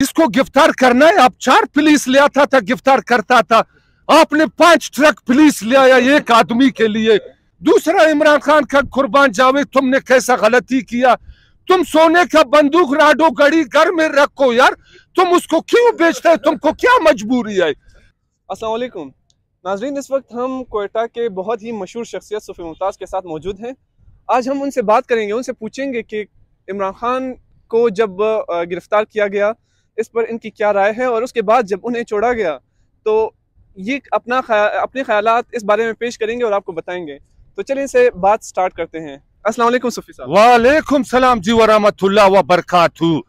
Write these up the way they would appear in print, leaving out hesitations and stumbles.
इसको गिरफ्तार करना है। आप 4 पुलिस ले आता था, गिरफ्तार करता था। आपने 5 ट्रक पुलिस ले आया एक आदमी के लिए। दूसरा, इमरान खान का कुर्बान जावे, तुमने कैसा गलती किया। तुम सोने का बंदूक राडो गड़ी घर में रखो यार, तुम उसको क्यों बेचते हैं, तुमको क्या मजबूरी है। अस्सलाम वालेकुम नाजरीन, इस वक्त हम कोयटा के बहुत ही मशहूर शख्सियत सूफी मुमताज़ के साथ मौजूद हैं। आज हम उनसे बात करेंगे, उनसे पूछेंगे कि इमरान खान को जब गिरफ्तार किया गया इस पर इनकी क्या राय है, और उसके बाद जब उन्हें छोड़ा गया तो ये अपने ख्यालात इस बारे में पेश करेंगे और आपको बताएंगे। तो चलिए इसे बात स्टार्ट करते हैं। अस्सलाम वालेकुम सूफी साहब। वालेकुम सलाम जी व रहमतुल्लाह व बरकातहू।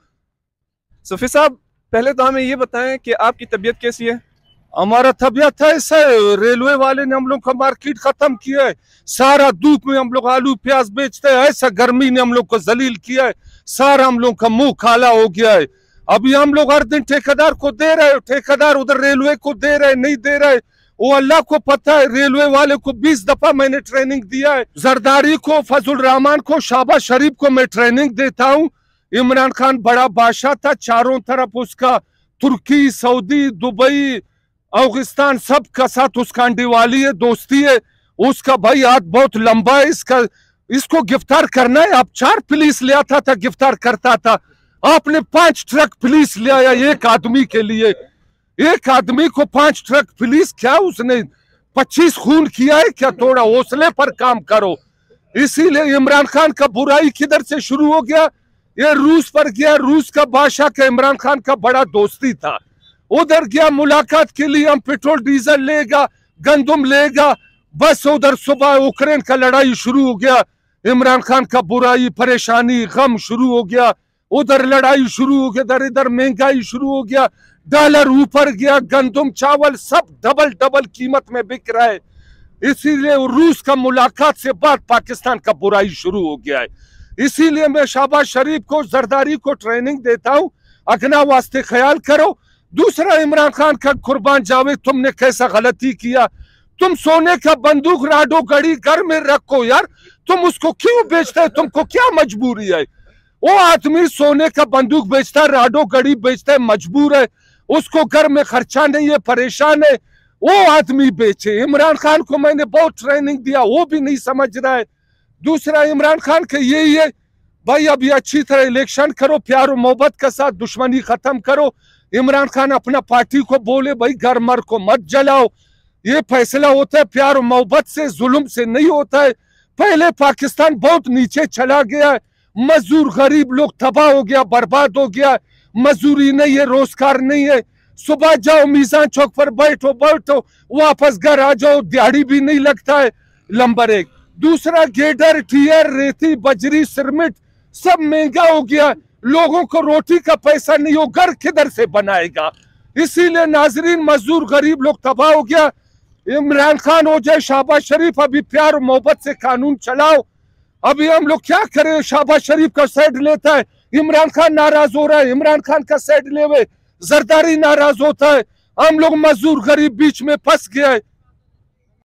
सूफी साहब, पहले तो हमें ये बताएं कि आपकी तबीयत कैसी है। हमारा तबीयत है ऐसा, रेलवे वाले ने हम लोग का मार्केट खत्म किया है। सारा धूप में हम लोग आलू प्याज बेचते हैं, ऐसा गर्मी ने हम लोग को जलील किया है। सारा हम लोग का मुंह काला हो गया है। अभी हम लोग हर दिन ठेकेदार को दे रहे, ठेकेदार उधर रेलवे को दे रहे, नहीं दे रहे, वो अल्लाह को पता है। रेलवे वाले को 20 दफा मैंने ट्रेनिंग दिया है। जरदारी को, फजल रहमान को, शाहबाज शरीफ को मैं ट्रेनिंग देता हूँ। इमरान खान बड़ा बादशाह था, चारों तरफ उसका तुर्की, सऊदी, दुबई, अफगानिस्तान सब का साथ उसका अंडीवाली है, दोस्ती है। उसका भाई हाथ बहुत लंबा है। इसको गिरफ्तार करना है। आप 4 पुलिस ले आता था, गिरफ्तार करता था। आपने 5 ट्रक पुलिस ले आया एक आदमी के लिए। एक आदमी को 5 ट्रक पुलिस, क्या उसने 25 खून किया है क्या? थोड़ा हौसले पर काम करो। इसीलिए इमरान खान का बुराई किधर से शुरू हो गया, ये रूस पर गया। रूस का बादशाह का इमरान खान का बड़ा दोस्ती था, उधर गया मुलाकात के लिए। हम पेट्रोल डीजल लेगा, गंदम लेगा, बस उधर सुबह यूक्रेन का लड़ाई शुरू हो गया। इमरान खान का बुराई, परेशानी, गम शुरू हो गया। उधर लड़ाई शुरू हो गया, इधर महंगाई शुरू हो गया, डॉलर ऊपर गया, गंदम चावल सब डबल कीमत में बिक रहा है। इसीलिए रूस का मुलाकात से बाद पाकिस्तान का बुराई शुरू हो गया है। इसीलिए मैं शाहबाज शरीफ को, जरदारी को ट्रेनिंग देता हूँ, अगना वास्ते ख्याल करो। दूसरा, इमरान खान का कुर्बान जावे, तुमने कैसा गलती किया। तुम सोने का बंदूक राडो गड़ी घर में रखो यार, तुम उसको क्यों बेचते हैं, तुमको क्या मजबूरी है। वो आदमी सोने का बंदूक बेचता है, राडो गड़ी बेचता है, मजबूर है, उसको घर में खर्चा नहीं है, परेशान है, वो आदमी बेचे। इमरान खान को मैंने बहुत ट्रेनिंग दिया, वो भी नहीं समझ रहा है। दूसरा, इमरान खान का यही है भाई, अभी अच्छी तरह इलेक्शन करो, प्यार और मोहब्बत के साथ दुश्मनी खत्म करो। इमरान खान अपना पार्टी को बोले भाई घर मर को मत जलाओ, ये फैसला होता है प्यार और मोहब्बत से, जुल्म से नहीं होता है। पहले पाकिस्तान बहुत नीचे चला गया है, मजदूर गरीब लोग तबाह हो गया, बर्बाद हो गया। मजदूरी नहीं है, रोजगार नहीं है। सुबह जाओ मीजान चौक पर बैठो, वापस घर आ जाओ, दिहाड़ी भी नहीं लगता है। नंबर 1। दूसरा, गेडर, टीयर, रेती, बजरी, सिरमिट सब महंगा हो गया। लोगों को रोटी का पैसा नहीं हो, घर किधर से बनाएगा। इसीलिए नाजरीन, मजदूर गरीब लोग तबाह हो गया। इमरान खान हो जाए, शाहबाज शरीफ, अभी प्यार और मोहब्बत से कानून चलाओ। अभी हम लोग क्या करें, शाहबाज शरीफ का साइड लेता है, इमरान खान नाराज हो रहा है, इमरान खान का साइड लेवे, जरदारी नाराज होता है, हम लोग मजदूर गरीब बीच में फंस गया है।